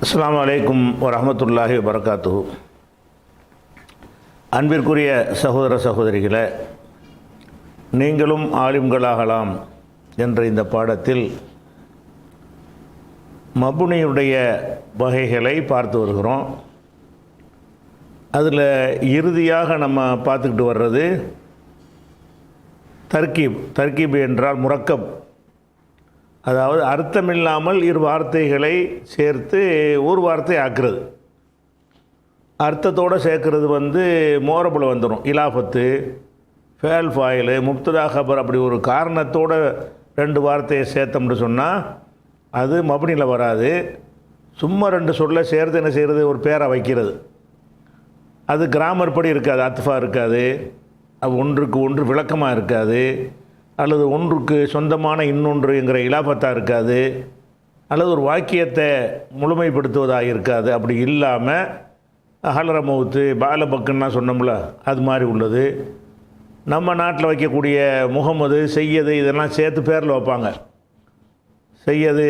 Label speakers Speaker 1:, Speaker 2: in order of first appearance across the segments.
Speaker 1: அஸ்ஸலாமு அலைக்கும் வரஹ்மத்துல்லாஹி வபரகாத்துஹு. அன்பிற்குரிய சகோதர சகோதரிகளே, நீங்களும் ஆலிம்களாகலாம் என்ற இந்த பாடத்தில் மபுனியுடைய வகைகளை பார்த்து வருகிறோம். அதில் இறுதியாக நம்ம பார்த்துக்கிட்டு வர்றது தர்கீப் என்றால் முரக்கப், அதாவது அர்த்தமில்லாமல் இரு வார்த்தைகளை சேர்த்து ஒரு வார்த்தை ஆக்குறது. அர்த்தத்தோடு சேர்க்கறது மோரபில் வந்துடும். இலாஃபத்து, ஃபேல் ஃபாயிலு, முப்ததா ஹபர், அப்படி ஒரு காரணத்தோடு ரெண்டு வார்த்தையை சேர்த்தோம்னு சொன்னால் அது மபனியில் வராது. சும்மா ரெண்டு சொல்ல சேர்த்து என்ன செய்கிறது, ஒரு பேரை வைக்கிறது. அது கிராமர் படி இருக்காது, அத்ஃபா இருக்காது, அது ஒன்றுக்கு ஒன்று விளக்கமாக இருக்காது, அல்லது ஒன்றுக்கு சொந்தமான இன்னொன்றுங்கிற இலாபத்தாக இருக்காது, அல்லது ஒரு வாக்கியத்தை முழுமைப்படுத்துவதாக இருக்காது. அப்படி இல்லாமல் அகலரமவுத்து பாலபக்குன்னா சொன்னோம்ல, அது மாதிரி உள்ளது. நம்ம நாட்டில் வைக்கக்கூடிய முகமது, செய்யது இதெல்லாம் சேர்த்து பேரில் வைப்பாங்க. செய்யது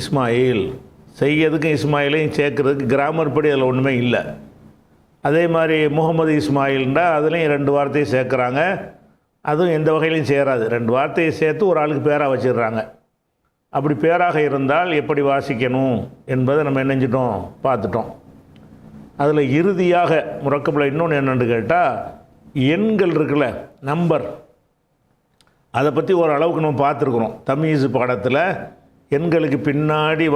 Speaker 1: இஸ்மாயில், செய்யதுக்கும் இஸ்மாயிலையும் சேர்க்குறதுக்கு கிராமர் படி அதில் ஒன்றுமே இல்லை. அதே மாதிரி முகமது இஸ்மாயில்னால் அதுலேயும் ரெண்டு வார்த்தையை சேர்க்குறாங்க, அதுவும் எந்த வகையிலையும் சேராது. ரெண்டு வார்த்தையை சேர்த்து ஒரு ஆளுக்கு பேராக வச்சிடுறாங்க. அப்படி பேராக இருந்தால் எப்படி வாசிக்கணும் என்பதை நம்ம என்னஞ்சிட்டோம், பார்த்துட்டோம். அதில் இறுதியாக முரக்கப்பில் இன்னொன்று என்னென்னு கேட்டால், எண்கள் இருக்குல்ல, நம்பர், அதை பற்றி ஓரளவுக்கு நம்ம பார்த்துருக்குறோம். தமீஸ் பாடத்தில் எண்களுக்கு பின்னாடி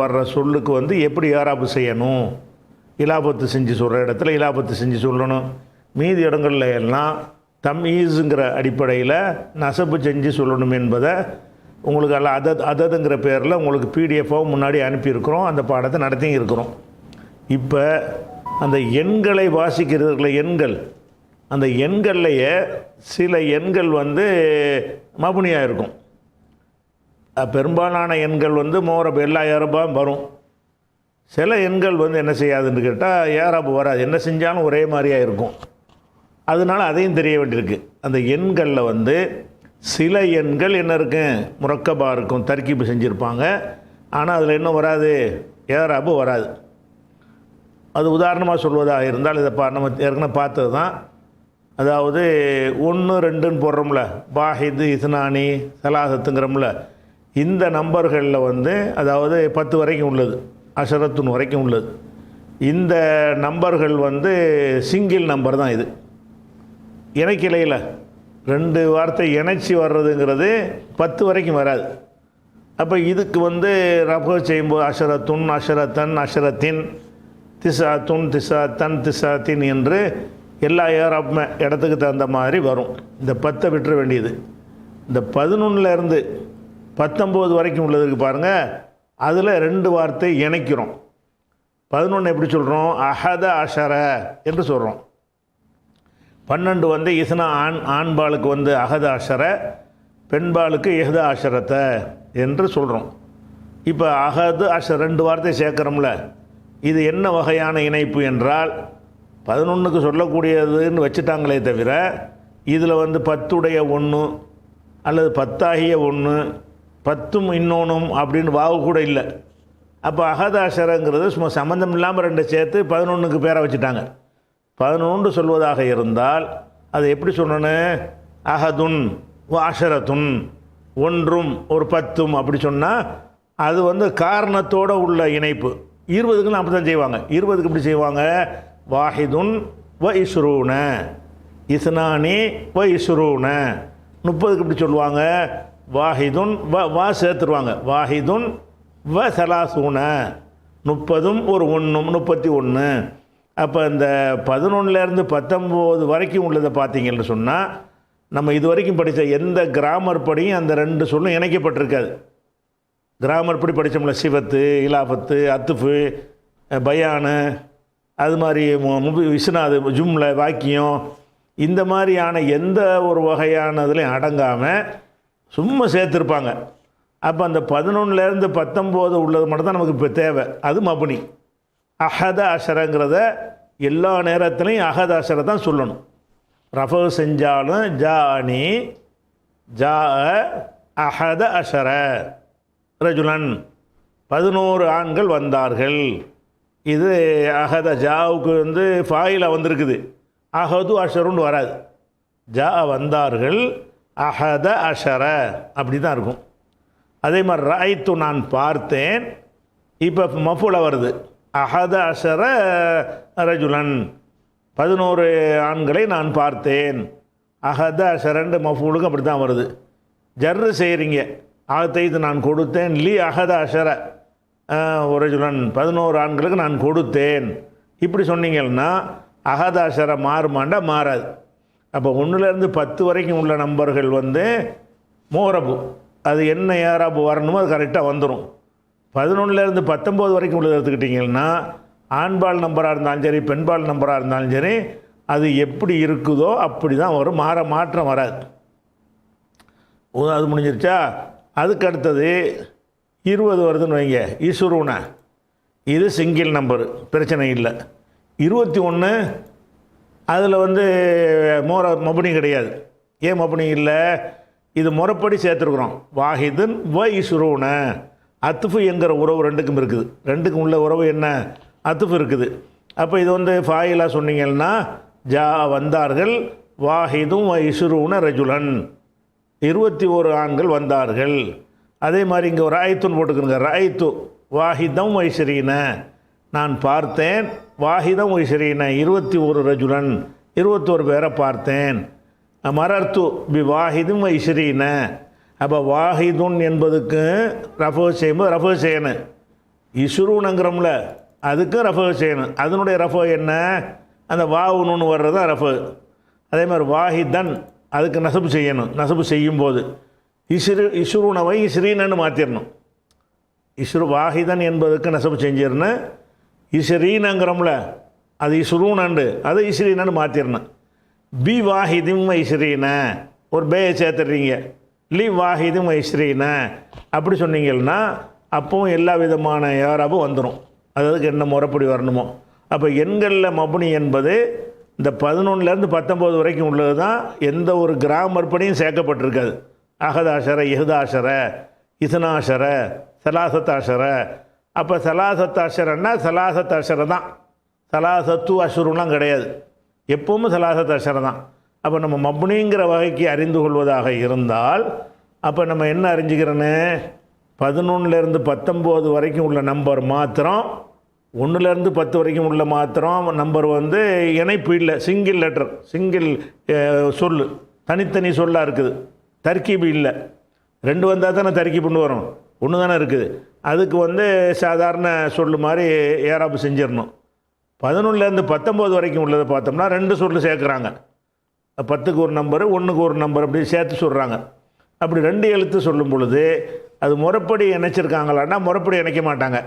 Speaker 1: வர்ற சொல்லுக்கு எப்படி ஏராப்பு செய்யணும், இலாபத்து செஞ்சு சொல்கிற இடத்துல இலாபத்து செஞ்சு சொல்லணும். மீதி இடங்கள்ல எல்லாம் தமீஸுங்கிற அடிப்படையில் நசப்பு செஞ்சு சொல்லணும் என்பதை உங்களுக்கு எல்லாம் அததுங்கிற பேரில் உங்களுக்கு பிடிஎஃபாகவும் முன்னாடி அனுப்பியிருக்கிறோம். அந்த பாடத்தை நடத்தியும் இருக்கிறோம். இப்போ அந்த எண்களை வாசிக்கிறதுல எண்கள், அந்த எண்கள்லையே சில எண்கள் மபுனியாக இருக்கும். பெரும்பாலான எண்கள் மோரப் எல்லா ஏரப்பாகவும் வரும். சில எண்கள் என்ன செய்யாதுன்னு கேட்டால் ஏராப்பு வராது, என்ன செஞ்சாலும் ஒரே மாதிரியாக இருக்கும். அதனால் அதையும் தெரிய வேண்டியிருக்கு. அந்த எண்களில் சில எண்கள் என்ன இருக்கு, முரக்கபாக இருக்கும், தர்கீப் செஞ்சுருப்பாங்க. ஆனால் அதில் என்ன வராது, ஏராப்பு வராது. அது உதாரணமாக சொல்வதாக இருந்தால் இதை நம்ம ஏற்கனவே பார்த்தது தான். அதாவது 1 2ன்னு போடுறோம்ல, பாஹிது இஸ்னானி சலாசத்துங்கிறோம்ல, இந்த நம்பர்களில் அதாவது 10 வரைக்கும் உள்ளது, அஷரத்துன் வரைக்கும் உள்ளது. இந்த நம்பர்கள் சிங்கிள் நம்பர் தான். இது இணைக்கிளையில் ரெண்டு வார்த்தை இணைச்சி வர்றதுங்கிறது 10 வரைக்கும் வராது. அப்போ இதுக்கு ரஃபு செய்யும்போது அஷரத்துன், அஷரத்தன், அஷரத்தின், திசாத்துன், திசாத்தன், திசாத்தின் என்று எல்லா ஏராப்புமே இடத்துக்கு தகுந்த மாதிரி வரும். இந்த 10 விட்டுற வேண்டியது. இந்த 11லேருந்து 19 வரைக்கும் உள்ளதுக்கு பாருங்கள், அதில் ரெண்டு வார்த்தை இணைக்கிறோம். 11 எப்படி சொல்கிறோம், அஹத அஷர என்று சொல்கிறோம். 12 இஸ்னா ஆண்பாளுக்கு அஹத அஷர, பெண்பாளுக்கு எஹத அஷரத்தை என்று சொல்கிறோம். இப்போ அஹது அஷர ரெண்டு வார்த்தை சேர்க்குறோம்ல, இது என்ன வகையான இணைப்பு என்றால் 11க்கு சொல்லக்கூடியதுன்னு வச்சுட்டாங்களே தவிர இதில் 10உடைய 1 அல்லது 10ஆகிய 1, 10ம் இன்னொன்றும் அப்படின்னு வாவு கூட இல்லை. அப்போ அகதாஷரங்கிறது சும்மா சம்மந்தம் இல்லாமல் ரெண்டு சேர்த்து 11க்கு பேரை வச்சுட்டாங்க. 11 சொல்வதாக இருந்தால் அது எப்படி சொல்லணும், அஹதுன் அஷரத்துன், ஒன்றும் ஒரு 10ம் அப்படி சொன்னால் அது காரணத்தோடு உள்ள இணைப்பு. 20க்கு அப்படி தான் செய்வாங்க. 20க்கு இப்படி செய்வாங்க, வாஹிதுன் வ இஸ்ரூன, இஸ்னானி வ இஸ்ரூன. 30க்கு இப்படி சொல்லுவாங்க, வாஹிதுன் வா சேர்த்துருவாங்க, வாஹிதுன் வ சலாசூன, 30ம் ஒரு 1ம் 31. அப்போ இந்த 11லேருந்து 19 வரைக்கும் உள்ளதை பார்த்தீங்கன்னு சொன்னால் நம்ம இது வரைக்கும் படித்த எந்த கிராமர் படியும் அந்த ரெண்டு சொல்லும் இணைக்கப்பட்டிருக்காது. கிராமர் படி படித்தோம்ல, சிவத்து, இலாஃபத்து, அத்துஃபு, பயானு, அது மாதிரி விஸ்னாது, ஜும்ல, வாக்கியம், இந்த மாதிரியான எந்த ஒரு வகையானதுலையும் அடங்காமல் சும்மா சேர்த்துருப்பாங்க. அப்போ அந்த 11லேருந்து 19 உள்ளது மட்டும்தான் நமக்கு இப்போ தேவை. அது மபுனி. அஹத அஷரங்கிறத எல்லா நேரத்துலையும் அஹத அஷரை தான் சொல்லணும். ரஃபு செஞ்சாலும் ஜானி, ஜா அஹத அஷர ரஜுலன் 11 ஆண்கள் வந்தார்கள். இது அஹத ஜாவுக்கு வந்து ஃபாயிலாக வந்திருக்குது. அஹது அஷருன்னு வராது. ஜா வந்தார்கள், அஹத அஷர அப்படி தான் இருக்கும். அதே மாதிரி ராய்த்து நான் பார்த்தேன், இப்போ மஃபூல வருது. அஹத அஷர ரஜுலன் 11 ஆண்களை நான் பார்த்தேன். அஹத அஷரண்டு மஃபூலுக்கு அப்படி தான் வருது. ஜர்ரு செய்கிறீங்க, ஆத்தைத்து நான் கொடுத்தேன், லி அஹத அஷர ரஜுலன் 11 ஆண்களுக்கு நான் கொடுத்தேன் இப்படி சொன்னீங்கன்னா அஹத அஷர மாறுமாண்டா மாறாது. அப்போ 1லேருந்து 10 வரைக்கும் உள்ள நம்பர்கள் வந்து மோரபு, அது என்ன ஏராபு வரணுமோ அது கரெக்டாக வந்துடும். 11லேருந்து 19 வரைக்கும் உள்ளது எடுத்துக்கிட்டிங்கன்னா ஆண்பால் நம்பராக இருந்தாலும் சரி பெண்பால் நம்பராக இருந்தாலும் சரி அது எப்படி இருக்குதோ அப்படி தான் வரும், மாற்றம் வராது. அது முடிஞ்சிருச்சா? அதுக்கு அடுத்தது 20 வருதுன்னு வைங்க, இசுருன, இது சிங்கிள் நம்பரு, பிரச்சனை இல்லை. 21 அதில் வந்து மபுனி கிடையாது. ஏன் மபுனி இல்லை? இது முறைப்படி சேர்த்துருக்குறோம். வாஹிதுன் வ இசுருன, அத்துஃபு என்கிற உறவு ரெண்டுக்கும் இருக்குது. ரெண்டுக்கும் உள்ள உறவு என்ன? அத்துஃபு இருக்குது. அப்போ இது வந்து ஃபாயிலாக சொன்னீங்கன்னா ஜா வந்தார்கள், வாஹிதும் வ இசுருன ரஜுலன் 21 ஆண்கள் வந்தார்கள். அதே மாதிரி இங்கே ஒரு ராய்த்துன்னு போட்டுக்கிறங்க. ராய்த்து வாஹிதம் வைஸ்ரீன, நான் பார்த்தேன், வாஹிதம் வைஸ்ரீன 21 ரஜுலன் 21 பேரை பார்த்தேன். மரர்த்து பி வாஹிதும் வைஸ்ரீன, அப்போ வாஹிதுன் என்பதுக்கு ரஃபு செய்யும்போது ரஃபு செய்யணும். இசுருனுங்கிறோம்ல, அதுக்கு ரஃபு செய்யணும். அதனுடைய ரஃபு என்ன? அந்த வாவுன்னு வர்றது தான் ரஃபு. அதே மாதிரி வாஹிதன் அதுக்கு நசபு செய்யணும். நசபு செய்யும்போது இசுருனவை இஸ்ரீனன்னு மாற்றிடணும். வாஹிதன் என்பதுக்கு நசபு செஞ்சிடணும். இஸ்ரீனங்கிறோம்ல, அது இசுருனண்டு, அது இஸ்ரீனன்னு மாற்றிடணும். பி வாஹிதும் இஸ்ரீன, ஒரு பேயை சேர்த்துடுறீங்க, லி வாஹிதும் இஸ்ரீன அப்படி சொன்னீங்கன்னா அப்பவும் எல்லா விதமான யாராவும் வந்துடும். அதுக்கு என்ன முறைப்படி வரணுமோ. அப்போ எண்களில் மபுனி என்பது இந்த 11லேருந்து 19 வரைக்கும் உள்ளது தான். எந்த ஒரு கிராமர் படியும் சேர்க்கப்பட்டிருக்காது. அகதாஷர, இஹதாஷர, இசனாஷர, சலாசத்தாஷர. அப்போ சலாசத்தாஷரன்னா சலாசத்தாஷர தான், சலாசத்து அஷுருலாம் கிடையாது. எப்பவுமே சலாசத்தாஷர தான். அப்போ நம்ம மபுனிங்கிற வகைக்கு அறிந்து கொள்வதாக இருந்தால் அப்போ நம்ம என்ன அறிஞ்சிக்கிறோன்னு, 11லேருந்து 19 வரைக்கும் உள்ள நம்பர் மாத்திரம், 1லேருந்து 10 வரைக்கும் உள்ள மாத்திரம் நம்பர் வந்து இணைப்பு இல்லை, சிங்கிள் லெட்டர், சிங்கிள் சொல், தனித்தனி சொல்லாக இருக்குது, தர்க்கீபு இல்லை. 2 வந்தால் தானே தர்க்கீபுன்னு வரும், 1 தானே இருக்குது. அதுக்கு வந்து சாதாரண சொல் மாதிரி ஏராப்பு செஞ்சிடணும். 11லேருந்து 19 வரைக்கும் உள்ளதை பார்த்தோம்னா 2 சொல் சேர்க்குறாங்க. 10க்கு ஒரு நம்பரு, 1க்கு ஒரு நம்பர் அப்படி சேர்த்து சொல்கிறாங்க. அப்படி 2 எழுத்து சொல்லும் பொழுது அது முறைப்படி இணைச்சிருக்காங்களான்னா முறைப்படி இணைக்க மாட்டாங்க.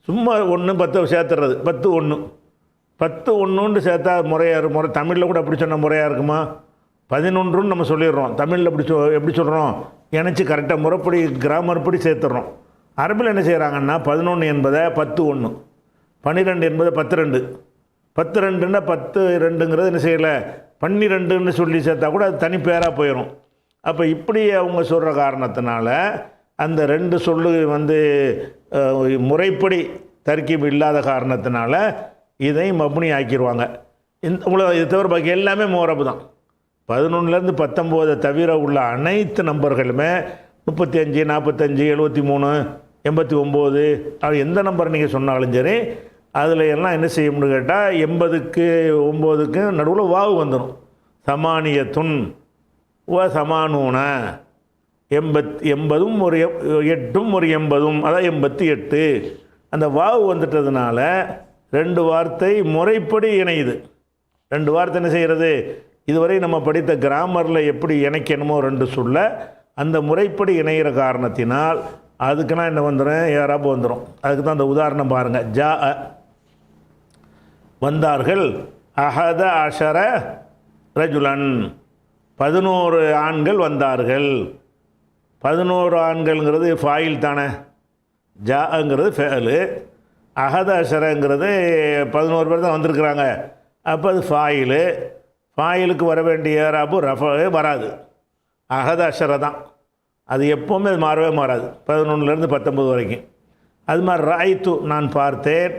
Speaker 1: சும்மா 1 10 சேர்த்துறது, 10 1 10 1ன்னு சேர்த்தா முறை தமிழில் கூட அப்படி சொன்ன முறையாக இருக்குமா? 11ன்னு நம்ம சொல்லிடுறோம். தமிழில் எப்படி சொல்கிறோம்? இணைச்சி கரெக்டாக முறைப்படி கிராமர் படி சேர்த்துடுறோம். அரபில் என்ன செய்கிறாங்கன்னா 11 என்பதை 10 1, 12 என்பதை 10 2, 10 2ன்னா 10 2ங்கிறது என்ன செய்யலை, 12ன்னு சொல்லி சேர்த்தா கூட அது தனி பேராக போயிடும். அப்போ இப்படி அவங்க சொல்கிற காரணத்தினால அந்த 2 சொல்லு வந்து முறைப்படி தர்க்கீப் இல்லாத காரணத்தினால இதை மப்னி ஆக்கிடுவாங்க. இது தவிர பாக்கி எல்லாமே மோரபு தான். 11லேருந்து 19 தவிர உள்ள அனைத்து நம்பர்களுமே 35 45 73 89 அது எந்த நம்பர் நீங்கள் சொன்னாலும் சரி அதில் எல்லாம் என்ன செய்யணும்னு கேட்டால் 80க்கு 9க்கு நடுவில் வாவு வந்துடும். சமானியத்துன் வ சமானூன, 80ம் ஒரு 8ம் ஒரு 80ம், அதான் 88. அந்த வாவு வந்துட்டதுனால 2 வார்த்தை முறைப்படி இணையுது. 2 வார்த்தை என்ன செய்கிறது, இதுவரை நம்ம படித்த கிராமரில் எப்படி இணைக்கணுமோ 2 சொல்ல அந்த முறைப்படி இணைகிற காரணத்தினால் அதுக்குன்னா என்ன வந்துடும், யாராப்பு வந்துடும். அதுக்கு தான் அந்த உதாரணம் பாருங்கள். ஜா வந்தார்கள், அஹத அஷர ரஜுலன் 11 ஆண்கள் வந்தார்கள். 11 ஆண்கள்ங்கிறது ஃபாயில் தானே, ஜாங்கிறது ஃபேலு, அஹத அஷரங்கிறது 11 பேர் தான் வந்திருக்கிறாங்க. அப்போ அது ஃபாயிலு. ஃபாயிலுக்கு வர வேண்டிய ஏராப்பு ரஃபே வராது, அஹத அஷர தான். அது எப்போவுமே அது மாறவே மாறாது 11லேருந்து 19 வரைக்கும். அது மாதிரி ராய்த்து நான் பார்த்தேன்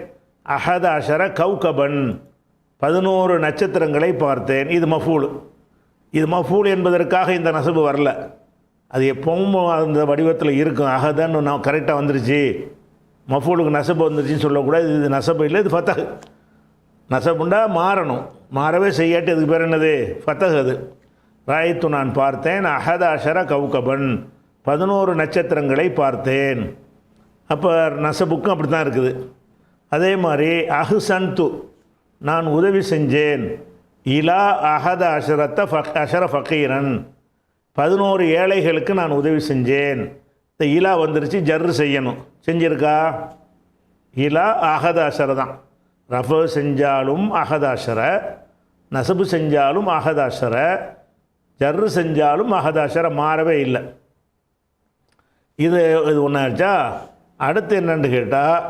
Speaker 1: அஹத அஷர கௌகபன் 11 நட்சத்திரங்களை பார்த்தேன். இது மஃபூல். இது மஃபூல் என்பதற்காக இந்த நசபு வரல. அது எப்பவும் அந்த வடிவத்தில் இருக்கும். அஹதன்னு நான் கரெக்டாக வந்துருச்சு, மஃபூலுக்கு நசபு வந்துருச்சுன்னு சொல்லக்கூடாது. இது நசபு இல்லை, இது ஃபத்தஹ். நசபுண்டா மாறணும், மாறவே செய்யாட்டி அதுக்கு பேர் என்னது? ஃபத்தஹ். அது ராய்த்து நான் பார்த்தேன் அஹத அஷர கௌகபன் 11 நட்சத்திரங்களை பார்த்தேன். அப்போ நசபுக்கும் அப்படி தான் இருக்குது. அதே மாதிரி அஹ்சன்து நான் உதவி செஞ்சேன் இலா அஹத அஷர ஃபக்கீரன் 11 ஏழைகளுக்கு நான் உதவி செஞ்சேன். இந்த இலா வந்துருச்சு, ஜர்ரு செய்யணும். செஞ்சிருக்கா? இலா அஹத அஷர தான். ரஃபு செஞ்சாலும் அஹத அஷர, நசபு செஞ்சாலும் அஹத அஷர, ஜர்ரு செஞ்சாலும் அஹத அஷர, மாறவே இல்லை. இது ஒன்றாச்சா. அடுத்து என்னன்னு கேட்டால்,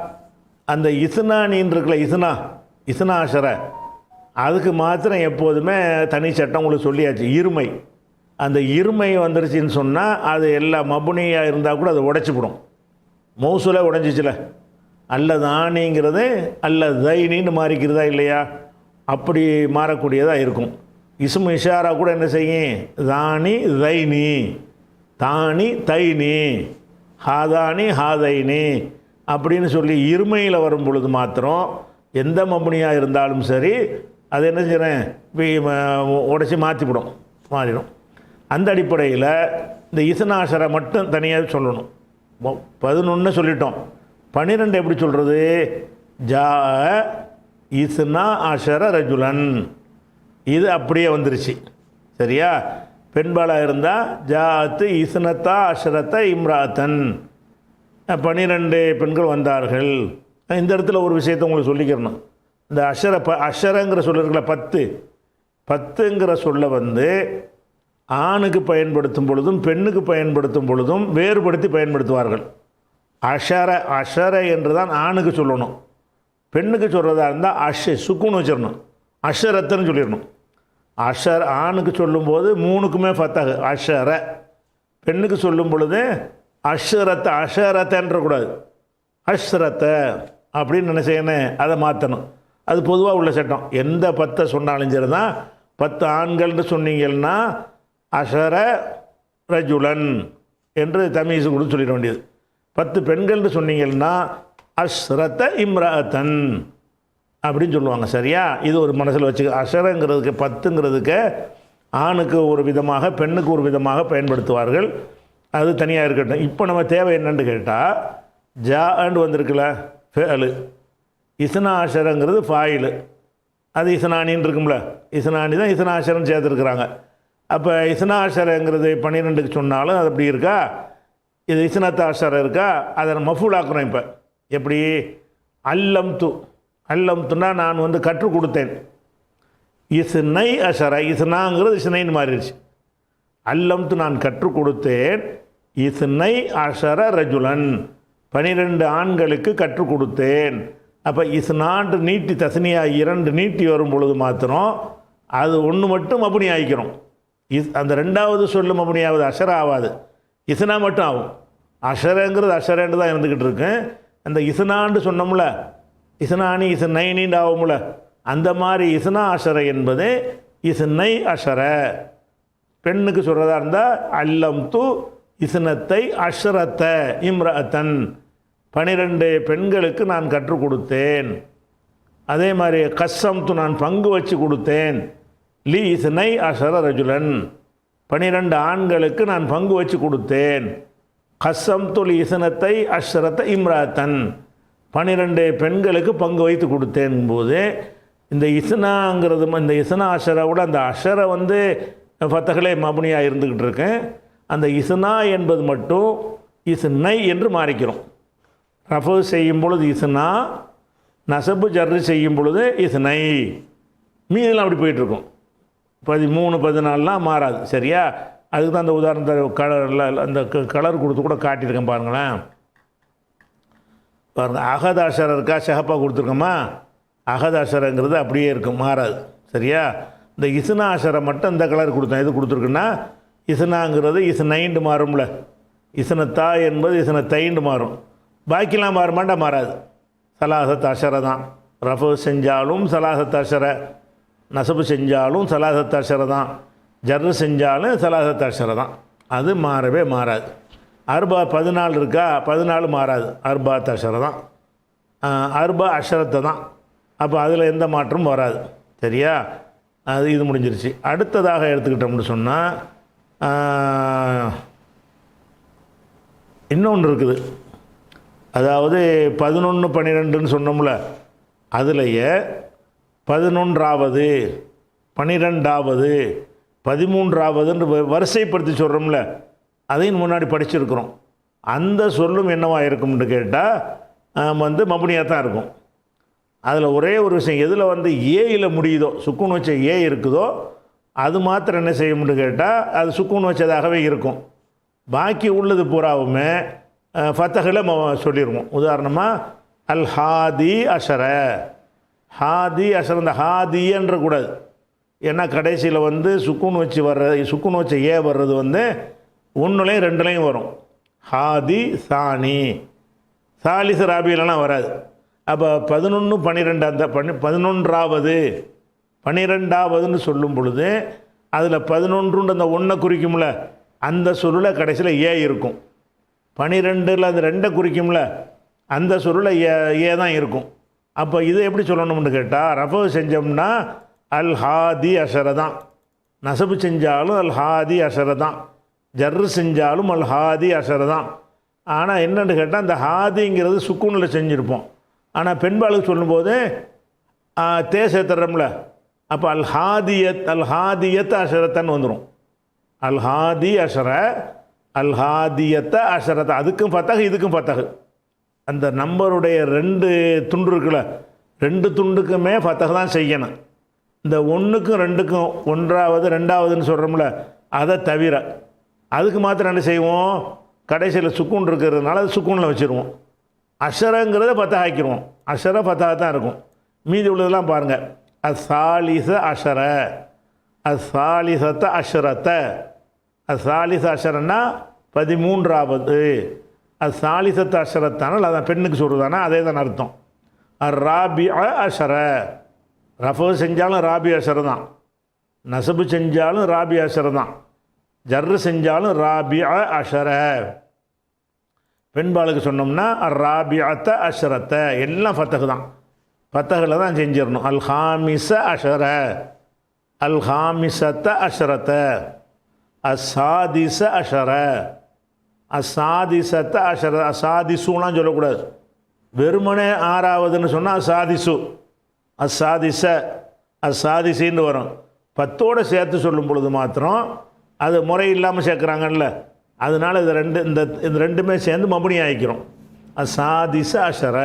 Speaker 1: அந்த இஸ்னானின்னு இருக்குல்ல, இஸ்னா அஷர, அதுக்கு மாத்திரம் எப்போதுமே தனி சட்டம் உங்களுக்கு சொல்லியாச்சு. இருமை, அந்த இருமை வந்துருச்சுன்னு சொன்னால் அது எல்லா மபுனியாக இருந்தால் கூட அதை உடைச்சிவிடும். மௌசூலை உடைஞ்சிச்சில, அல்லதானிங்கிறது அல்லதைனின்னு மாறிக்கிறதா இல்லையா? அப்படி மாறக்கூடியதாக இருக்கும். இஸ்மு இஷாரா கூட என்ன செய்யும்? தானி தைனி, தானி தைனி, ஹாதானி ஹாதைனி அப்படின்னு சொல்லி இருமையில் வரும் பொழுது மாத்திரம் எந்த மபுனியாக இருந்தாலும் சரி அது என்ன செய்கிறேன்? உடச்சி மாறிடும். அந்த அடிப்படையில் இந்த இஸ்னாஷரை மட்டும் தனியாக சொல்லணும். 11 சொல்லிட்டோம். 12 எப்படி சொல்கிறது? ஜா இஸ்னா அஷர ரஜுலன், இது அப்படியே வந்துருச்சு. சரியா? பெண்பாலாக இருந்தால் ஜாத்து இஸ்னத்தா அஷரத்த இம்ராத்தன், 12 பெண்கள் வந்தார்கள். இந்த இடத்துல ஒரு விஷயத்தை உங்களுக்கு சொல்லிக்கிறணும். இந்த அஷரங்கிற சொல்ல இருக்குல்ல, 10ங்கிற சொல்ல வந்து ஆணுக்கு பயன்படுத்தும் பொழுதும் பெண்ணுக்கு பயன்படுத்தும் பொழுதும் வேறுபடுத்தி பயன்படுத்துவார்கள். அஷர என்று தான் ஆணுக்கு சொல்லணும். பெண்ணுக்கு சொல்கிறதா இருந்தால் சுக்குன்னு வச்சிடணும், அஷரத்துன்னு சொல்லிடணும். ஆணுக்கு சொல்லும்போது 3க்குமே ஃபத்தஹ் அஷர, பெண்ணுக்கு சொல்லும் பொழுது அஷரத்தன்றக்கூடாது, அஷ்ரத்தை அப்படின்னு என்ன செய்யணும்? அதை மாற்றணும். அது பொதுவாக உள்ள சட்டம். எந்த 10 சொன்னாலும் சரி தான். 10 ஆண்கள்னு சொன்னீங்கன்னா அஷர ரஜுலன் என்று தமீஸு கூட சொல்லிட வேண்டியது. 10 பெண்கள்னு சொன்னீங்கன்னா அஷ்ரத்த இம்ராத்தன் அப்படின்னு சொல்லுவாங்க. சரியா? இது ஒரு மனசில் வச்சுக்க. அஷரங்கிறதுக்கு 10ங்கிறதுக்கு ஆணுக்கு ஒரு விதமாக பெண்ணுக்கு ஒரு விதமாக பயன்படுத்துவார்கள். அது தனியாக இருக்கட்டும். இப்போ நம்ம தேவை என்னன்னு கேட்டால், ஜான்னு வந்திருக்குல்ல ஃபேலு, இஸ்னா அஷரங்கிறது ஃபாயிலு, அது இஸ்னானின்னு இருக்கும்ல, இஸ்னானி தான் இஸ்னா அஷரன்னு சேர்த்துருக்குறாங்க. அப்போ இஸ்னா அஷரங்கிறது 12க்கு சொன்னாலும் அது அப்படி இருக்கா? இது இஸ்னத்த அஷரம் இருக்கா? அதை மஃபூல் ஆக்குறோம். இப்போ எப்படி? அல்லம்துன்னா நான் வந்து கற்றுக் கொடுத்தேன். இஸ்னை அஷர, இஸ்னாங்கிறது இஸ்னைன்னு மாறிடுச்சு. அல்லம்து நான் கற்றுக் கொடுத்தேன். இஸ்னை அஷர ரஜுலன் 12 ஆண்களுக்கு கற்றுக் கொடுத்தேன். அப்போ இஸ்னான்ட்டு நீட்டி தஸ்னியா 2 நீட்டி வரும் பொழுது மாத்திரம் அது ஒன்று மட்டும் மபுனி ஆகிக்கிறோம். அந்த 2வது சொல்லு மபுனி ஆகுது, அஷர ஆகாது, இஸ்னா மட்டும் ஆகும். அஷரங்கிறது அஷரன்னு தான் இருந்துக்கிட்டு இருக்கு. அந்த இஸ்னான்னு சொன்னோம்ல, இஸ்னானி இஸ்னைனின்னு ஆகும்ல, அந்த மாதிரி இஸ்னா அஷர என்பது இஸ்னை அஷர. பெண்ணுக்கு சொல்கிறதா இருந்தால் அல்லம்து இஸ்னத்தை அஷ்ரத்த இம்ரஅத்தன் 12 பெண்களுக்கு நான் கற்றுக் கொடுத்தேன். அதே மாதிரி கஸ்ஸம்து நான் பங்கு வச்சு கொடுத்தேன். லி இஸ்னை அஷர ரஜுலன் 12 ஆண்களுக்கு நான் பங்கு வச்சு கொடுத்தேன். கஸ்ஸம்து லி இஸ்னத்தை அஷ்ரத்த இம்ரஅத்தன் 12 பெண்களுக்கு பங்கு வைத்து கொடுத்தேன் போது இந்த இஸ்னாங்கிறது, இந்த இஸ்னா அஷரோட அந்த அஷரை வந்து ஃபத்தஹ்லே மபுனியாக இருந்துக்கிட்டு இருக்கேன். அந்த இஸ்னா என்பது மட்டும் இஸ்னை என்று மாறிக்கிறோம். ரஃபு செய்யும் பொழுது இஸ்னா, நசபு ஜர்ரு செய்யும் பொழுது இஸ்னை, மீதெல்லாம் அப்படி போயிட்டுருக்கும். 13, 14லாம் மாறாது. சரியா? அதுக்கு தான் அந்த உதாரணத்தை கலரில் அந்த கலர் கொடுத்து கூட காட்டியிருக்கேன் பாருங்களேன். பாருங்கள், அகத அஷரம் இருக்கா, ஷஹப்பா கொடுத்துருக்கோமா? அகத அஷரங்கிறது அப்படியே இருக்கும், மாறாது. சரியா? இந்த இஸ்னா அஷரை மட்டும் இந்த கலர் கொடுத்தேன். எது கொடுத்துருக்குன்னா இஸ்னாங்கிறது இஸ்னைண்டு மாறும்ல, இஸ்னத்தா என்பது இஸ்னத்தைண்டு மாறும். பாக்கிலாம் மாறுமாண்டா மாறாது. சலாசத் அஷரை தான். ரஃபு செஞ்சாலும் சலாசத் அஷரை, நசபு செஞ்சாலும் சலாசத் அஷரை தான், ஜர்ரு செஞ்சாலும் சலாசத் அஷரை தான். அது மாறவே மாறாது. அர்பா 14 இருக்கா, 14 மாறாது. அர்பா அஷரை தான், அர்பா அஷரத்தை தான். அப்போ அதில் எந்த மாற்றமும் வராது. சரியா? அது இது முடிஞ்சிருச்சு. அடுத்ததாக எடுத்துக்கிட்டோம்னு சொன்னால் இன்னொன்று இருக்குது. அதாவது 11 12ன்னு சொன்னோம்ல, அதுலேயே 11வது 12வது 13வதுன்னு வரிசைப்படுத்தி சொல்கிறோம்ல, அதையும் முன்னாடி படிச்சிருக்கிறோம். அந்த சொல்லும் என்னவா இருக்கும்னு கேட்டால் மபுனியாக தான் இருக்கும். அதில் ஒரே ஒரு விஷயம், எதில் ஏயில் முடியுதோ, சுக்கூன் வச்ச ஏ இருக்குதோ அது மாத்திரம் என்ன செய்யும்னு கேட்டால் அது சுக்கூன் வச்சதாகவே இருக்கும். பாக்கி உள்ளது பூராவுமே ஃபத்தஹில் சொல்லிடுவோம். உதாரணமாக அல் ஹாதி அஷர, ஹாதி அஷர், இந்த ஹாதியன்ற கூடாது. ஏன்னா கடைசியில் சுக்கூன் வச்சு சுக்கூன் வச்ச ஏ வர்றது 1லையும் 2லையும் வரும். ஹாதி சாணி, சாலிச ராபியிலலாம் வராது. அப்போ 11 12 அந்த 11வது 12வதுன்னு சொல்லும் பொழுது அதில் 11 அந்த 1 குறிக்கும்ல, அந்த சொல்லில் கடைசியில் ஏ இருக்கும். 12ல் அந்த 2 குறிக்கும்ல, அந்த சொல்லில் ஏ தான் இருக்கும். அப்போ இதை எப்படி சொல்லணும்னு கேட்டால், ரஃபு செஞ்சோம்னா அல் ஹாதி அஷரை தான், நசபு செஞ்சாலும் அல் ஹாதி அஷரை தான், ஜர்ரு செஞ்சாலும் அல் ஹாதி அஷரை தான். ஆனால் என்னென்னு கேட்டால் அந்த ஹாதிங்கிறது சுக்கூனில் செஞ்சுருப்போம். ஆனால் பெண்பாளுக்கு சொல்லும்போது தே சேர்த்துறோம்ல, அப்போ அல் ஹாதியத் அஷரத்தன்னு வந்துடும். அல் ஹாதி அஷர, அல் ஹாதியத்த அஷரத்தை, அதுக்கும் ஃபத்தஹ் இதுக்கும் ஃபத்தஹ். அந்த நம்பருடைய 2 துண்டு இருக்குல்ல, 2 துண்டுக்குமே ஃபத்தஹ் தான் செய்யணும். இந்த 1க்கும் 2க்கும் 1வது 2வதுன்னு சொல்கிறோம்ல, அதை தவிர அதுக்கு மாத்திரம் என்ன செய்வோம், கடைசியில் சுக்கூன் இருக்கிறதுனால அது சுக்கூனில் வச்சுருவோம். அஷரங்கிறத ஃபத்தஹ் ஆக்கிடுவோம். அஷர ஃபத்தஹ் தான் இருக்கும். மீதி உள்ளதெல்லாம் பாருங்கள், அசாலிச அஷர, அசாலிசத்த அஷரத்தை, அசாலிச அஷரன்னா 13வது, அசாலிசத்த அஷரத்தானால் அதான் பெண்ணுக்கு சொல்கிறதானா அதே தான் அர்த்தம். ராபி அஷர, ரஃபு செஞ்சாலும் ராபி அஷர தான், நசபு செஞ்சாலும் ராபி அஷர தான், ஜர்ரு செஞ்சாலும் ராபி அஷர. பெண்பாளுக்கு சொன்னோம்னா ராபிஅத்த அஷரத்தை, எல்லாம் ஃபத்தஹ் தான், ஃபத்தஹில் தான் செஞ்சிடணும். அல் ஹாமிச அஷர, அல் ஹாமிசத்த அஷரத்தை, அசாதிச அஷர, அசாதிசத்த அஷர, அசாதிசுலாம் சொல்லக்கூடாது. வெறுமனே 6வதுன்னு சொன்னால் அசாதிசு, அசாதிச, அசாதிசின்னு வரும். 10ஓடு சேர்த்து சொல்லும் பொழுது மாத்திரம் அது முறை இல்லாமல் சேர்க்குறாங்கல்ல, அதனால் இந்த ரெண்டுமே சேர்ந்து மபுனி ஆகிக்கிறோம். அசாதிச அஷர,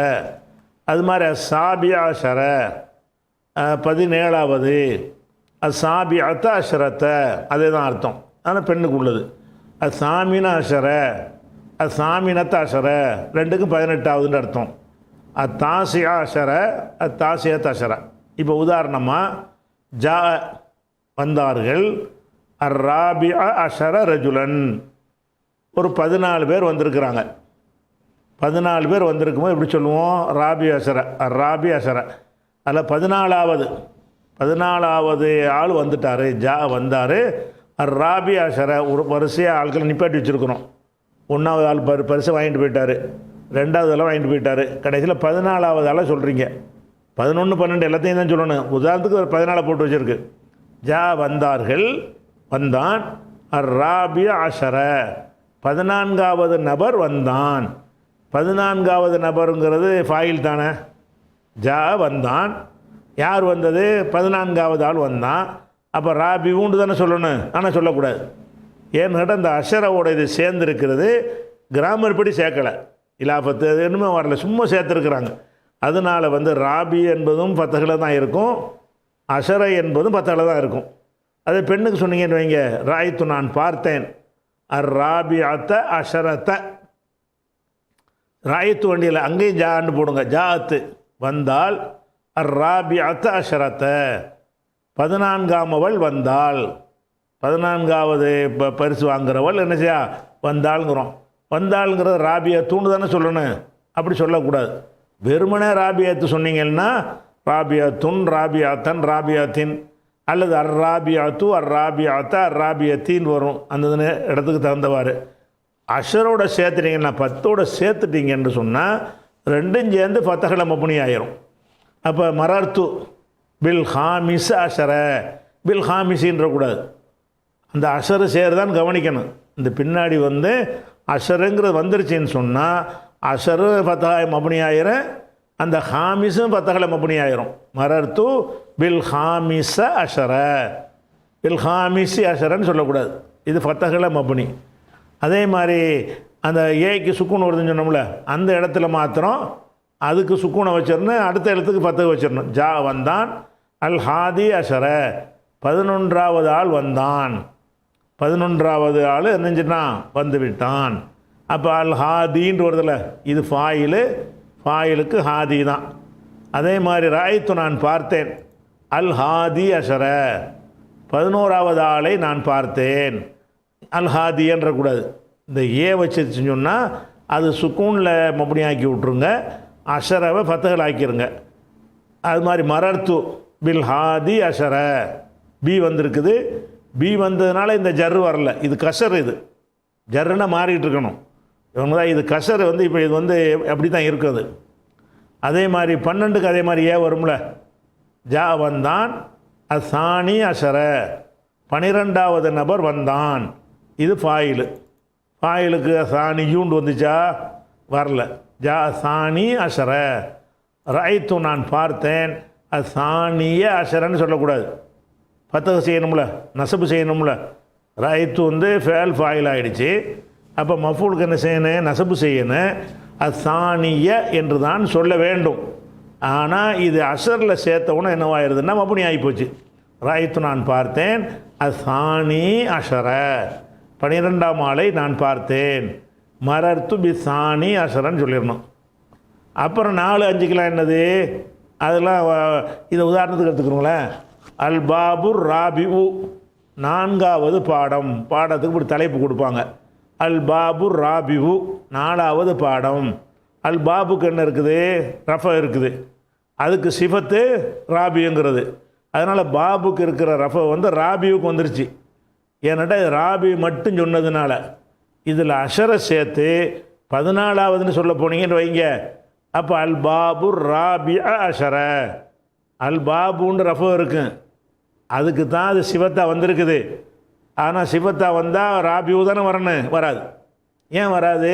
Speaker 1: அது மாதிரி அசாபியா அஷர 17வது, அசாபியத்த அஷரத்தை, அதே தான் அர்த்தம். ஆனால் பெண்ணுக்கு உள்ளது. அசாமின அஷர, அசாமினத்த அஷர, 2க்கும் 18வதுன்னு அர்த்தம். அத்தாசியா அஷர, அத்தாசியத் அஷர. இப்போ உதாரணமாக ஜா வந்தார்கள், அராபியா அஷர ரஜுலன், ஒரு 14 பேர் வந்திருக்கிறாங்க. 14 பேர் வந்திருக்கும்போது எப்படி சொல்லுவோம், ராபி அஷர, ராபி அஷர. அதில் 14வது ஆள் வந்துட்டார், ஜா வந்தார். ராபி அஷர, ஒரு வரிசையாக ஆட்களை நிப்பாட்டி வச்சுருக்கிறோம். 1வது ஆள் பரிசை வாங்கிட்டு போயிட்டார், 2வது ஆள் வாங்கிட்டு போயிட்டார், கடைசியில் 14வது ஆளை சொல்கிறீங்க. 11 12 எல்லாத்தையும் தான் சொல்லணும். உதாரணத்துக்கு ஒரு 14 போட்டு வச்சுருக்கு. ஜா வந்தார்கள், வந்தான். ராபி அஷர, 14வது நபர் வந்தான். 14வது நபருங்கிறது ஃபாயில் தானே. ஜா வந்தான், யார் வந்தது, 14வது ஆள் வந்தான். அப்போ ராபி ஊண்டு தானே சொல்லணும், ஆனால் சொல்லக்கூடாது. ஏன்னு கேட்டால் இந்த அஷரோட இது சேர்ந்துருக்கிறது கிராமர் படி சேர்க்கலை, இலாஃபத்து அது என்னமே வரல, சும்மா சேர்த்துருக்குறாங்க. அதனால் ராபி என்பதும் ஃபத்தஹில் தான் இருக்கும், அஷரை என்பதும் ஃபத்தஹில் தான் இருக்கும். அதே பெண்ணுக்கு சொன்னீங்கன்னு வைங்க, ராய்த்து நான் பார்த்தேன், ராபிஅத்த அஷரத்தை, ராயத்து வண்டியில் அங்கேயும் ஜான்னு போடுங்க, ஜாத்து வந்தால், ராபிஅத்த அஷரத்தை, 14ஆமவள் வந்தாள். 14வது பரிசு வாங்குறவள் என்ன செய்யா வந்தாளுங்கிறோம். வந்தாளுங்கிறது ராபியா தூண்டு தானே சொல்லணும், அப்படி சொல்லக்கூடாது. வெறுமனே ராபியாத்து சொன்னீங்கன்னா ராபியாத்துன், ராபியாத்தன், ராபியாத்தின் அல்லது அர்ராபியாத்து, அர்ராபியாத்தா, அர்ராபியத்தின் வரும். அந்த இடத்துக்கு தகுந்தவாறு அஷரோட சேர்த்துட்டீங்கன்னா 10ஓட சேர்த்துட்டீங்கன்னு சொன்னால் ரெண்டும் சேர்ந்து ஃபத்தஹ்ல மப்னி ஆயிரும். அப்போ மரர்த்து பில் ஹாமிஸ் அஷர, பில் ஹாமிஸின்ற கூடாது. அந்த அஷரு சேருதான் கவனிக்கணும். இந்த பின்னாடி வந்து அஷருங்கிறது வந்துருச்சுன்னு சொன்னால் அஷரு ஃபத்தஹ் மப்னி ஆயிரும், அந்த ஹாமிஸும் ஃபத்தஹ்ல மப்னி ஆயிரும். மரர்த்து பில் ஹாமிஸ அஷர, பில் ஹாமிஸி அஷரன்னு சொல்லக்கூடாது. இது ஃபத்தஹ்ல மப்னி. அதே மாதிரி அந்த ஏக்கு சுக்கூன் வருதுன்னு சொன்னோம்ல, அந்த இடத்துல மாத்திரம் அதுக்கு சுக்கூனை வச்சிடணும், அடுத்த இடத்துக்கு ஃபத்தஹ் வச்சிடணும். ஜா வந்தான், அல் ஹாதி அஷர 11வது ஆள் வந்தான், 11வது ஆள் என்னஞ்சுன்னா வந்து விட்டான். அப்போ அல் ஹாதின்னு வருதில்ல, இது ஃபாயிலுக்கு ஹாதி தான். அதே மாதிரி ராய்த்து நான் பார்த்தேன், அல் ஹாதி அஷர 11வது ஆளை நான் பார்த்தேன். அல் ஹாதி என்றக்கூடாது. இந்த ஏ வச்சுருச்சுன்னு சொன்னால் அது சுக்கூனில் மப்னி ஆக்கி விட்ருங்க, அஷரவை ஃபத்தஹ்ல ஆக்கிருங்க. அது மாதிரி மரர்த்து பில் ஹாதி அஷர, பி வந்திருக்குது. பி வந்ததுனால இந்த ஜர்ரு வரல, இது கசர். இது ஜர்ருன்னா மாறிட்டு இருக்கணும். இவங்க தான் இது கசர் வந்து இப்போ இது வந்து அப்படி தான் இருக்குது. அதே மாதிரி 12க்கு அதே மாதிரி ஏ வரும்ல, ஜா வந்தான், அசானி அஷர 12வது நபர் வந்தான். இது ஃபாயிலுக்கு சாணியூண்டு வந்துச்சா, வரல. ஜா சாணி அஷர, ரைத்து நான் பார்த்தேன், அசானிய அஷரன்னு சொல்லக்கூடாது. ஃபத்தஹ் செய்யணும்ல, நசபு செய்யணும்ல. ரைத்து வந்து ஃபேல் ஃபாயில் ஆகிடுச்சு. அப்போ மஃபூலுக்கு என்ன செய்யணும், நசபு செய்யணும். அசானிய என்று தான் சொல்ல வேண்டும். ஆனால் இது அஷரில் சேர்த்தவுடனே என்னவாயிருதுன்னா மப்னி ஆகிப்போச்சு. ரைத்து நான் பார்த்தேன், அசானி அஷர 12ஆம் ஆளை நான் பார்த்தேன். மரர்த்து பி சானி அஷரன்னு சொல்லிடணும். அப்புறம் 4, 5க்கெலாம் என்னது, அதெல்லாம் இதை உதாரணத்துக்கு எடுத்துக்கிறோங்களேன். அல் பாபுர் ராபிஉ 4வது பாடம், பாடத்துக்கு இப்படி தலைப்பு கொடுப்பாங்க. அல் பாபுர் ராபிஉ 4வது பாடம். அல் பாபுக்கு என்ன இருக்குது, ரஃப இருக்குது, அதுக்கு சிஃபத்து ராபியுங்கிறது. அதனால் பாபுக்கு இருக்கிற ரஃப வந்து ராபியுக்கு வந்துருச்சு. ஏன்னாட்டா இது ராபி மட்டும் சொன்னதுனால. இதில் அஷரை சேர்த்து 14வதுன்னு சொல்ல போனீங்கன்னு வைங்க, அப்போ அல் பாபுர் ராபி அஷர, அல் பாபுன்னு ரஃப இருக்கும், அதுக்கு தான் அது சிவத்தா வந்திருக்குது. ஆனால் சிவத்தா வந்தால் ராபியூ தானே வரணும், வராது. ஏன் வராது,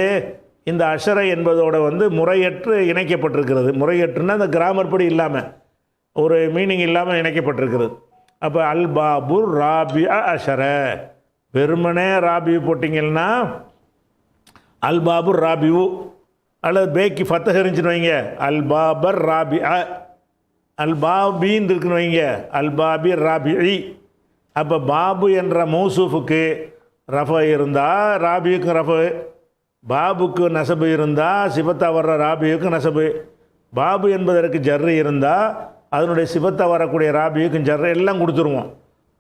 Speaker 1: இந்த அஷரை என்பதோட வந்து முறையற்று இணைக்கப்பட்டிருக்கிறது. முறையற்றுன்னா அந்த கிராமர் படி இல்லாமல், ஒரு மீனிங் இல்லாமல் இணைக்கப்பட்டிருக்கிறது. அப்போ அல் பாபுர் ராபி அஷர, வெறுமனே ராபி போட்டிங்கன்னா அல் பாபுர் ராபியூ, அல்லது பேக்கி ஃபத்தஹ் இருந்துச்சுன்னு வைங்க, அல் பாபர் ராபி அல் பாபின்னு இருக்குன்னு வைங்க, அல் பாபி ராபி. அப்போ பாபு என்ற மௌசூஃபுக்கு ரஃப இருந்தால் ராபியுக்கு ரஃபு, பாபுக்கு நசபு இருந்தால் சிபத்தா வர்ற ராபியுக்கு நசபு, பாபு என்பதற்கு ஜர்ரு இருந்தால் அதனுடைய சிபத்தா வரக்கூடிய ராபியுக்கும் ஜர்ரு எல்லாம் கொடுத்துருவோம்.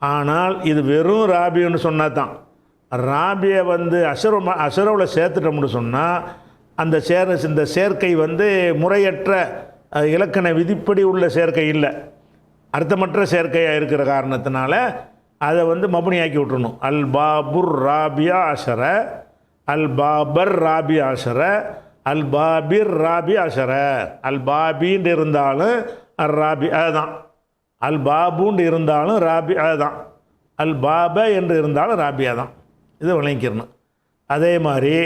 Speaker 1: ஆனால் இது வெறும் ராபின்னு சொன்னால் தான். ராபியை வந்து அஷரோவில் சேர்த்துட்டோம்னு சொன்னால் அந்த இந்த சேர்க்கை வந்து முறையற்ற இலக்கண விதிப்படி உள்ள சேர்க்கை இல்லை, அர்த்தமற்ற சேர்க்கையாக இருக்கிற காரணத்தினால அதை வந்து மப்னியாக்கி விட்டுறணும். அல் பாபுர் ராபியா அஷர, அல் பாபர் ராபி அஷர, அல் பாபிர் ராபி அஷர. அல் பாபின்னு இருந்தாலும் அல் ராபி அதுதான், அல் பாபுன்னு இருந்தாலும் ராபி அதுதான், அல் பாப என்று இருந்தாலும் ராபியா தான். இதை விளங்கிக்கிறணும். அதே மாதிரி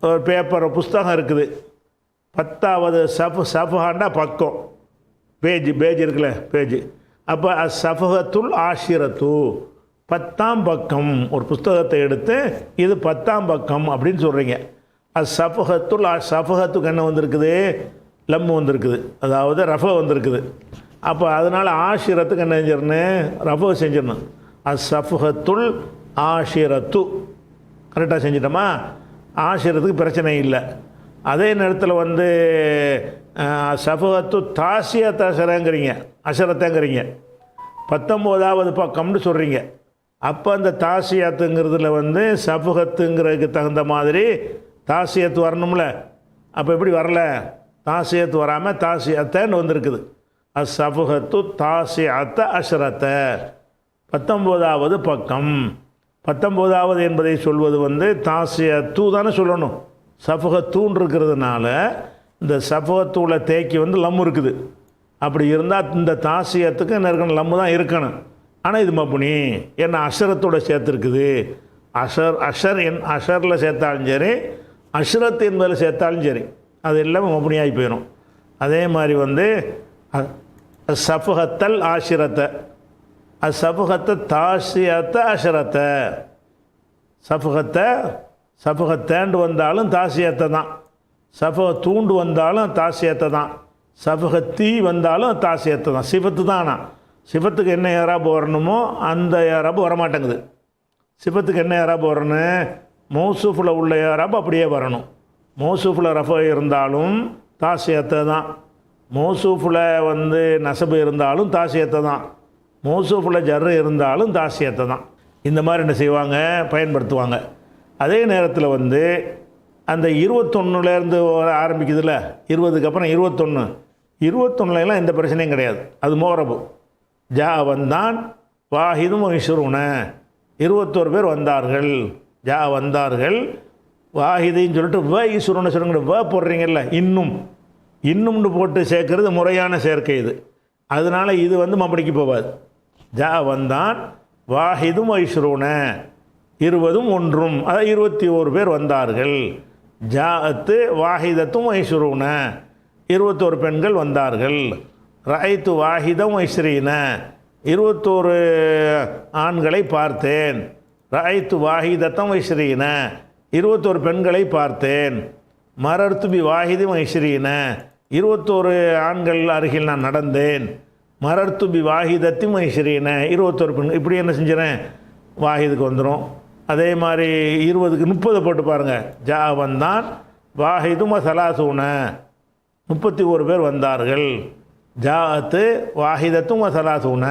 Speaker 1: ஒரு பேப்பர் புஸ்தகம் இருக்குது, 10வது சஃபஹாண்டா பக்கம், பேஜ் இருக்குல்ல, பேஜ். அப்போ சஃபஹத்துல் ஆஷிரத்து 10ஆம் பக்கம். ஒரு புஸ்தகத்தை எடுத்து இது 10ஆம் பக்கம் அப்படின்னு சொல்கிறீங்க. சஃபஹத்துல் சஃபஹத்துக்கு என்ன வந்திருக்குது, லம்மு வந்திருக்குது, அதாவது ரஃப வந்திருக்குது. அப்போ அதனால் ஆஷிரத்துக்கு என்ன செஞ்சிடணும், ரஃப செஞ்சிடணும். சஃபஹத்துல் ஆஷிரத்து கரெக்டாக செஞ்சிட்டோமா, ஆஷிரத்துக்கு பிரச்சனை இல்லை. அதே நேரத்தில் வந்து சஃபஹத்து தாசியத் அஷரங்கிறீங்க, அஷரத்தைங்கிறீங்க, 19வது பக்கம்னு சொல்கிறீங்க. அப்போ அந்த தாசியத்துங்கிறதுல வந்து சஃபஹத்துங்கிறதுக்கு தகுந்த மாதிரி தாசியத்து வரணும்ல. அப்போ எப்படி வரல, தாசியத்து வராமல் தாசியத்தன்னு வந்திருக்குது. அஸ்ஸஃபஹத்து தாசியத்த அஷ்ரத்த, 19வது பக்கம். 19வது என்பதை சொல்வது தாசியத்து தானே சொல்லணும். சஃபஹத்தூன் இருக்கிறதுனால இந்த சஃபஹத்தூல தேக்கி லம் இருக்குது. அப்படி இருந்தால் இந்த தாசியத்துக்கு என்ன இருக்கணும், லம்மு தான் இருக்கணும். ஆனால் இது மப்னி, ஏன்னா அஷரத்தோட சேர்த்துருக்குது. அஷரில் சேர்த்தாலும் சரி, அஷ்ரத் என்பதில் சேர்த்தாலும் சரி, அது எல்லாமே மப்னியாகி போயிடும். அதே மாதிரி சஃபஹத்தல் ஆஷிரத்தை, சஃபஹத்தை தாசியத்தை அஷரத்தை, சஃபஹத்தேண்டு வந்தாலும் தாசியத்தை தான், சஃபஹத்தூண்டு வந்தாலும் தாசியத்தை தான், சஃபஹத்தி வந்தாலும் தாசியத்தை தான். சிஃபத்து தான். சிஃபத்துக்கு என்ன ஏராபு வரணுமோ அந்த ஏராபு வரமாட்டேங்குது. சிஃபத்துக்கு என்ன ஏராபு வரணும், மௌசூஃபில் உள்ள ஏராபு அப்படியே வரணும். மௌசூஃபில் ரஃப இருந்தாலும் தாசியத்தை தான், மௌசூஃபில் நசபு இருந்தாலும் தாசியத்தை தான், மௌசூஃபில் ஜர்ரு இருந்தாலும் தாசியத்தை தான். இந்த மாதிரி என்ன செய்வாங்க, பயன்படுத்துவாங்க. அதே நேரத்தில் அந்த 21லேருந்து ஆரம்பிக்குதுல்ல, 20க்கு அப்புறம் 21 எந்த பிரச்சனையும் கிடையாது. அது மோரபு. ஜா வந்தான், வாஹிதும் இஷ்ரூன, 21 பேர் வந்தார்கள். ஜா வந்தார்கள், வாஹிதைன்னு சொல்லிட்டு வ இஷ்ரூன சொல்லுங்க, வ போடுறீங்கல்ல, இன்னும்னு போட்டு சேர்க்கறது முறையான சேர்க்கை இது. அதனால் இது மப்படிக்கு போகாது. ஜா வந்தான், வாஹிதும் இஷ்ரூன, 20ம் 1ம், அதாவது 21 பேர் வந்தார்கள். ஜாஅத்து வாஹிதத்தும் இஷ்ரூன, 21 பெண்கள் வந்தார்கள். ரஐத்து வாஹிதம் இஸ்ரீன, 21 ஆண்களை பார்த்தேன். ரஐத்து வாஹிதத்தம் இஸ்ரீன, 21 பெண்களை பார்த்தேன். மரர்த்து பி வாஹிதும் இஸ்ரீன, 21 ஆண்கள் அருகில் நான் நடந்தேன். மரர்த்து பி வாஹிதத்தும் இஸ்ரீன, 21 பெண்கள். இப்படி என்ன செஞ்சிடறேன், வாஹிதுக்கு வந்துடும். அதே மாதிரி 20க்கு 30 போட்டு பாருங்கள். ஜா வந்தான், வாஹிதும் சலாசூன, 31 பேர் வந்தார்கள். ஜாஅத்து வாஹிதத்தும் சலாசூன,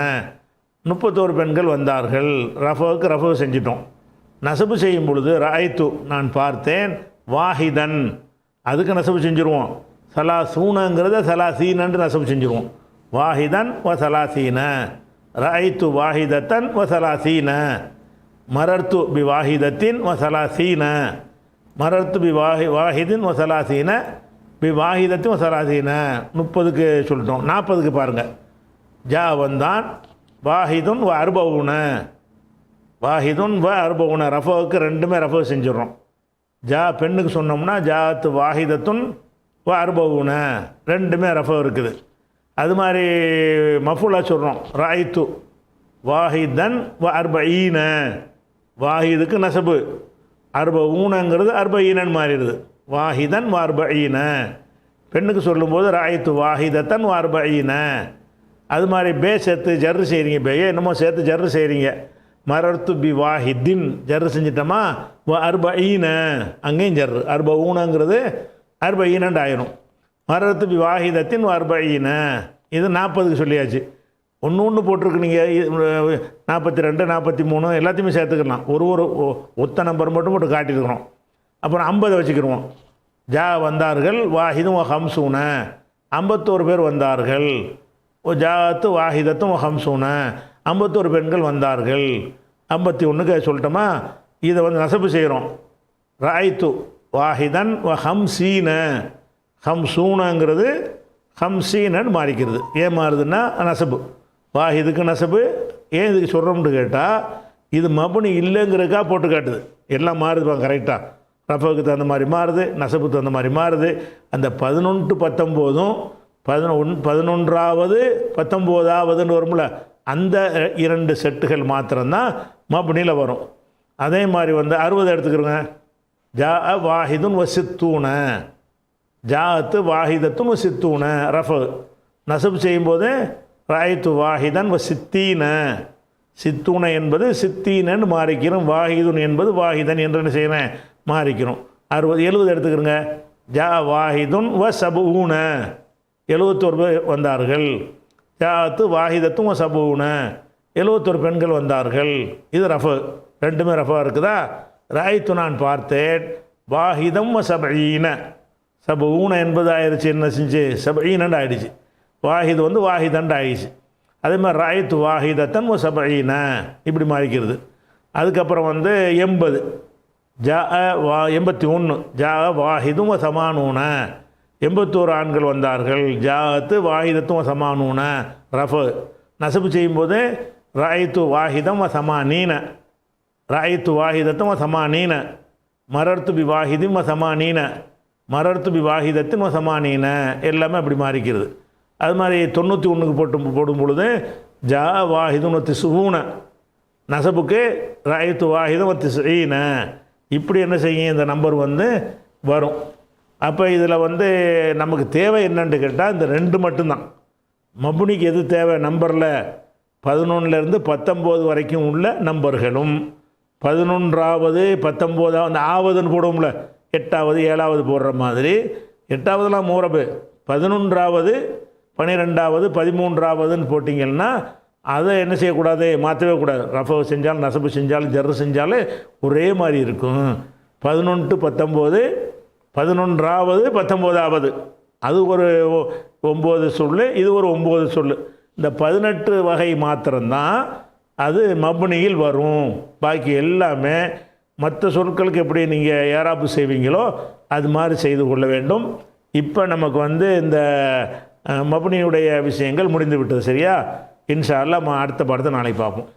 Speaker 1: 31 பெண்கள் வந்தார்கள். ரஃபுக்கு ரஃபு செஞ்சிட்டோம். நசபு செய்யும் பொழுது ரஐத்து நான் பார்த்தேன், வாஹிதன் அதுக்கு நசபு செஞ்சுருவோம். சலாசூனங்கிறத சலாசீனன்று நசபு செஞ்சுருவோம். வாஹிதன் வ சலாசீன, ரஐத்து வாஹிதத்தன் வ சலாசீன, மரர்த்து பி வாஹிதத்தின் வ சலாசீன, மரர்த்து பி வாஹிதின் வ சலாசீன, பி வாஹிதத்தின் வ சலாசீன. 30க்கு சொல்லிட்டோம். 40க்கு பாருங்கள். ஜா வந்தான், வாஹிதுன் வ அர்பவுன, வாஹிதுன் வ அர்பவுன, ரஃபோவுக்கு ரெண்டுமே ரஃபோ செஞ்சிடறோம். ஜா பெண்ணுக்கு சொன்னோம்னா ஜாத்து வாஹிதத்துன் வ அர்பவுன, ரெண்டுமே ரஃபோ இருக்குது. அது மாதிரி மஃபூலா சொல்கிறோம். ராய்த்து வாஹிதன் வ அர்பஈன, வாஹிதுக்கு நசபு, அர்பஊனங்கிறது அர்பஈனன்னு மாறிடுது. வாஹிதன் வ அர்பஈன. பெண்ணுக்கு சொல்லும்போது ராய்த்து வாஹிதத்தன் வ அர்பஈன. அது மாதிரி பே சேர்த்து ஜர்ரு செய்கிறீங்க, பேயே என்னமோ சேர்த்து ஜர்ரு செய்கிறீங்க. மரர்த்து பி வாஹித்தின் ஜர்ரு செஞ்சிட்டோமா, வ அர்பஈன அங்கேயும் ஜர்ரு, அர்பஊனங்கிறது அர்பஈனண்டு ஆயிரும். மரர்த்து பி வாஹிதத்தின் வ அர்பஈன. இது 40க்கு சொல்லியாச்சு. ஒன்று போட்டிருக்கு. நீங்கள் 42 43 எல்லாத்தையுமே சேர்த்துக்கலாம். ஒரு ஒத்த நம்பர் மட்டும் போட்டு காட்டியிருக்கிறோம். அப்புறம் 50 வச்சுக்கிடுவோம். ஜா வந்தார்கள், வாஹிதும் ஹம்சூன, 51 பேர் வந்தார்கள். ஜாத்து வாஹிதத்தும் ஹம்சூன, 51 பெண்கள் வந்தார்கள். 51க்கு சொல்லிட்டோமா, இதை நசபு செய்கிறோம். ராய்த்து வாஹிதன் வ ஹம்சீன, ஹம்சூனங்கிறது ஹம்சீனன்னு மாறிக்கிறது. ஏன் மாறுதுன்னா நசபு, வாஹிதுக்கு நசபு. ஏன் இதுக்கு சொல்கிறோம்னு கேட்டால், இது மபுனி இல்லைங்கிறதுக்காக போட்டு காட்டுது. எல்லாம் மாறுதுப்பா கரெக்டாக. ரஃபுக்கு தகுந்த மாதிரி மாறுது, நசபுக்கு தகுந்த மாதிரி மாறுது. அந்த 11 19 11வது 19வதுன்னு வரும்ல, அந்த 2 செட்டுகள் மாத்திரம்தான் மபுனியில் வரும். அதே மாதிரி 60 எடுத்துக்கிறோங்க. ஜா வாஹிதுன் வ சித்தூன, ஜாத்து வாஹிதத்துன் வ சித்தூன ரஃபு. நசபு செய்யும்போது ராய்த்து வாஹிதன் வ சித்தீன, சித்தூன என்பது சித்தீனன்னு மாறிக்கிறோம். வாஹிதுன் என்பது வாஹிதன் என்று என்ன செய்யணும், மாறிக்கிறோம். 60 70 எடுத்துக்கிறோங்க. ஜா வாஹிதுன் வ சபூன, 71 பேர் வந்தார்கள். ஜாத்து வாஹிதத்தும் வ சபூன, 71 பெண்கள் வந்தார்கள். இது ரஃபு, ரெண்டுமே ரஃபாக இருக்குதா. ராய்த்து நான் பார்த்தேன், வாஹிதம் வ சபீன, சபூன என்பது ஆயிடுச்சு, என்ன செஞ்சு சபஈனண்டு ஆயிடுச்சு. வாஹிது வந்து வாஹிதண்டு ஆயிடுச்சு. அதே மாதிரி ராயத்து வாஹிதத்தன் சபஈன இப்படி மாறிக்கிறது. அதுக்கப்புறம் வந்து 80 ஜா 81 ஜா வாஹிதும் சமானூன 81 ஆண்கள் வந்தார்கள். ஜாத்து வாஹிதத்தும் சமானூன ரஃபு நசபு செய்யும்போது ராயத்து வாஹிதம் சமானீன ராயத்து வாஹிதத்தும் சமானீன மரர்த்து பி வாஹிதும் சமானீன மரர்த்து பி வாஹிதத்தின் சமானீன எல்லாமே அப்படி மாறிக்கிறது. அது மாதிரி 91க்கு போடும் பொழுது ஜா வாஹிதும் திசுவூன நசபுக்கு ராயத்து வாஹிதும் திசுஈன இப்படி என்ன செய்யும் இந்த நம்பர் வந்து வரும். அப்போ இதில் வந்து நமக்கு தேவை என்னன்னு கேட்டால் இந்த 2 மட்டும்தான். மபுனிக்கு எது தேவை? நம்பரில் 11லேருந்து 19 வரைக்கும் உள்ள நம்பர்களும் 11வது 19வது அந்த ஆவதுன்னு போடுவோம்ல, 8வது 7வது போடுற மாதிரி 8வதுலாம் மூரபு 11வது 12வது 13வதுன்னு போட்டிங்கன்னா அதை என்ன செய்யக்கூடாது, மாற்றவே கூடாது. ரஃபு செஞ்சாலும் நசபு செஞ்சாலும் ஜர்ரு செஞ்சாலும் ஒரே மாதிரி இருக்கும். 11 to 19 11வது 19வது அது ஒரு 9 சொல்லு, இது ஒரு 9 சொல்லு. இந்த 18 வகை மாத்திரம்தான் அது மப்னியில் வரும். பாக்கி எல்லாமே மற்ற சொற்களுக்கு எப்படி நீங்கள் ஏராப்பு செய்வீங்களோ அது மாதிரி செய்து கொள்ள வேண்டும். இப்போ நமக்கு வந்து இந்த மப்னியுடைய விஷயங்கள் முடிந்து விட்டது. சரியா? இன்ஷா அல்லாஹ் அடுத்த பாடத்தை நாளைக்கு பார்ப்போம்.